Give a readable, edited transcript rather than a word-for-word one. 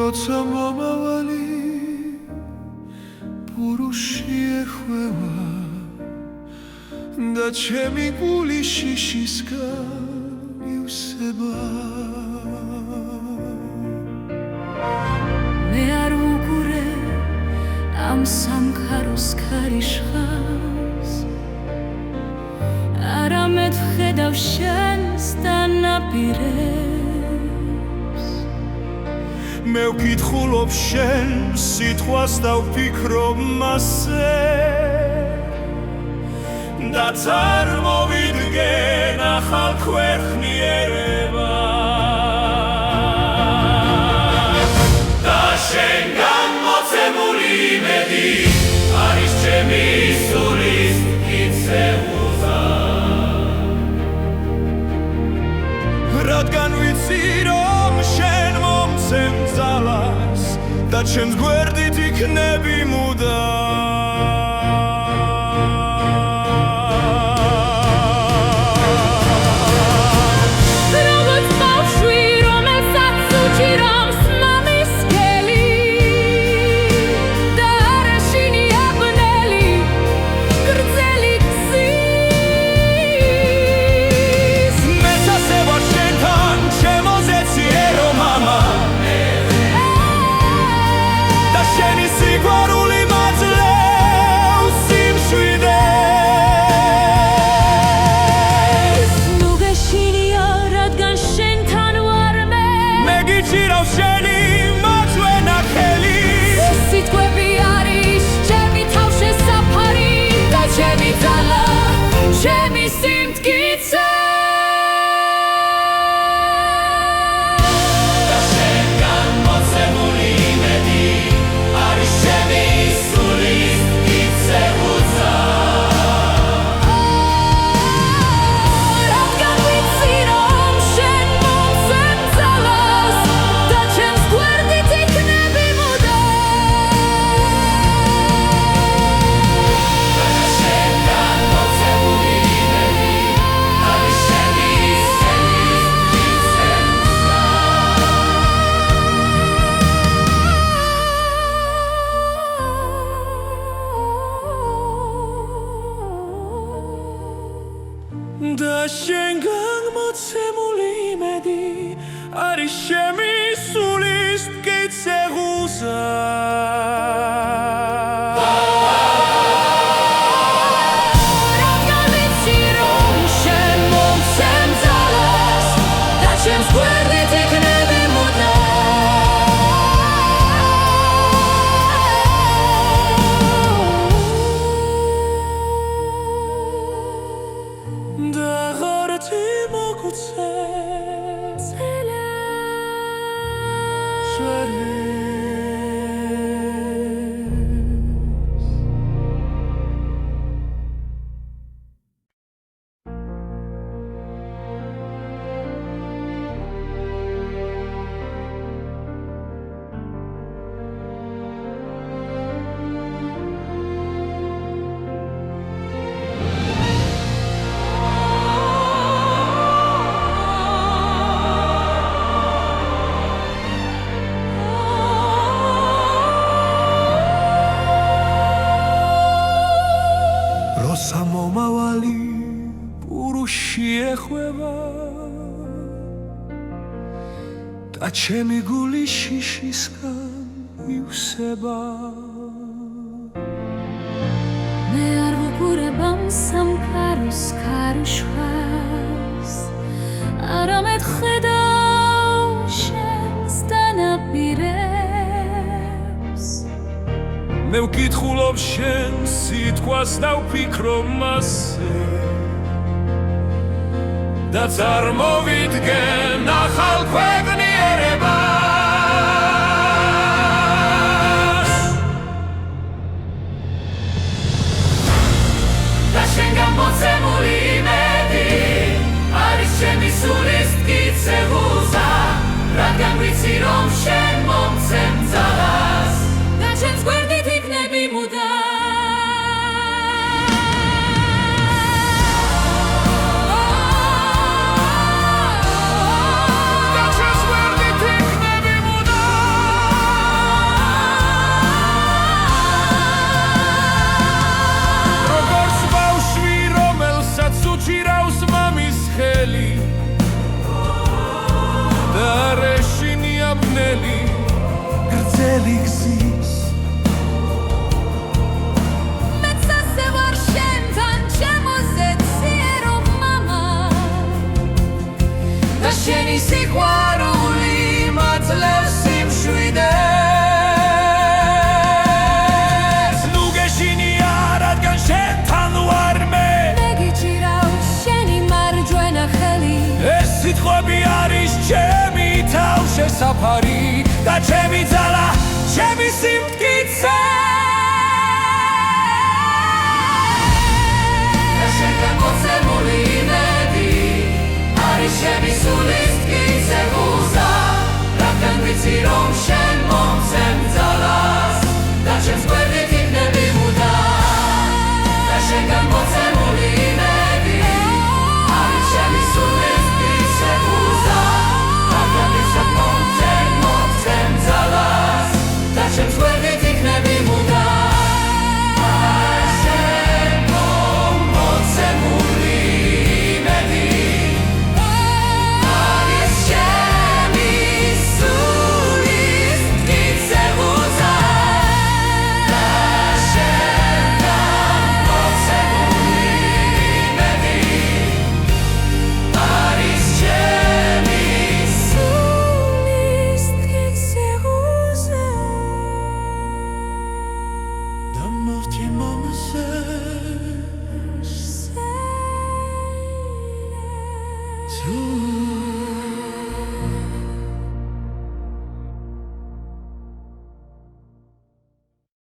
როცა მომავალი პურუში ეხვევა და ჩემი გული შიშისგან ივსება მე არ ვუყურე ამ სამყაროს ქარიშხალს არამედ ვხედავ შენს დანაპირებს მე ვკითხულობ შენ სიტყვას და ვფიქრობ მასზე და წარმოვიდგენ ახალ ქვეყნიერება და შენგან მოცემული იმედი არის ჩემი სულის მტკიცებულსა რადგან ვიცი რომ შენ მომცემ ძალას და ჩემს გვერდით იქნები მუდამ და შენგან მოცემული იმედი არის ჩემი სულის მტკიცებულსა რადგან ვიცი რომ შენ მომცემ ძალას და ჩემს გვერდით იქნები როცა მომავალი პურუში ეხვევა და ჩემი გული შიშისგან ივსება მე არ ვუყურებ ამ სამყაროს ქარიშხალს არამედ ვხედავ შენს დანაპირებს მე ვკითხულობ შენ სიტყვას და ვფიქრობ მასზე და წარმოვიდგენ ახალ ქვეყნიერებას და შენგან მოცემული იმედი არის ჩემი სულის მტკიცებულსა რადგან ვიცი რომ შენ მომცემ ძალას და ჩემს გვერდით იქნები მუდამ და ჩემს გვერდით იქნები ხელი გზის მეც ასე ვარ შენთან ჩემოზეციერო მამა და შენი სიყვარული მაძლევს სიმშვიდეს ნუ გეშინია რადგან შენთან ვარ მე მეგიჭირავს შენი მარჯვენა ხელი ეს სიტყვები არის ჩემი თავშესაფარი და ჩემი ძალა ჩემი სიმტკიცე და შენგან მოცემული იმედი არის ჩემი სულის მტკიცე მუზა რადგან ვიცი რომ შენ მომცემ ძალას და ჩემს გვერდით იქნები მუდამ და შენგან მოცემული იმედი არის ჩემი სულის მტკიცე მუზა რადგან ვიცი მომცემ ძალას და ჩემს გვერდით იქნები მუდამ შენ მომცემული იმედი არის ჩემი სულის მტკიცე მუზა და შენგან მომცემული იმედი არის ჩემი სულის მტკიცე ღუზა და მოვთი მომზე სეილე თუ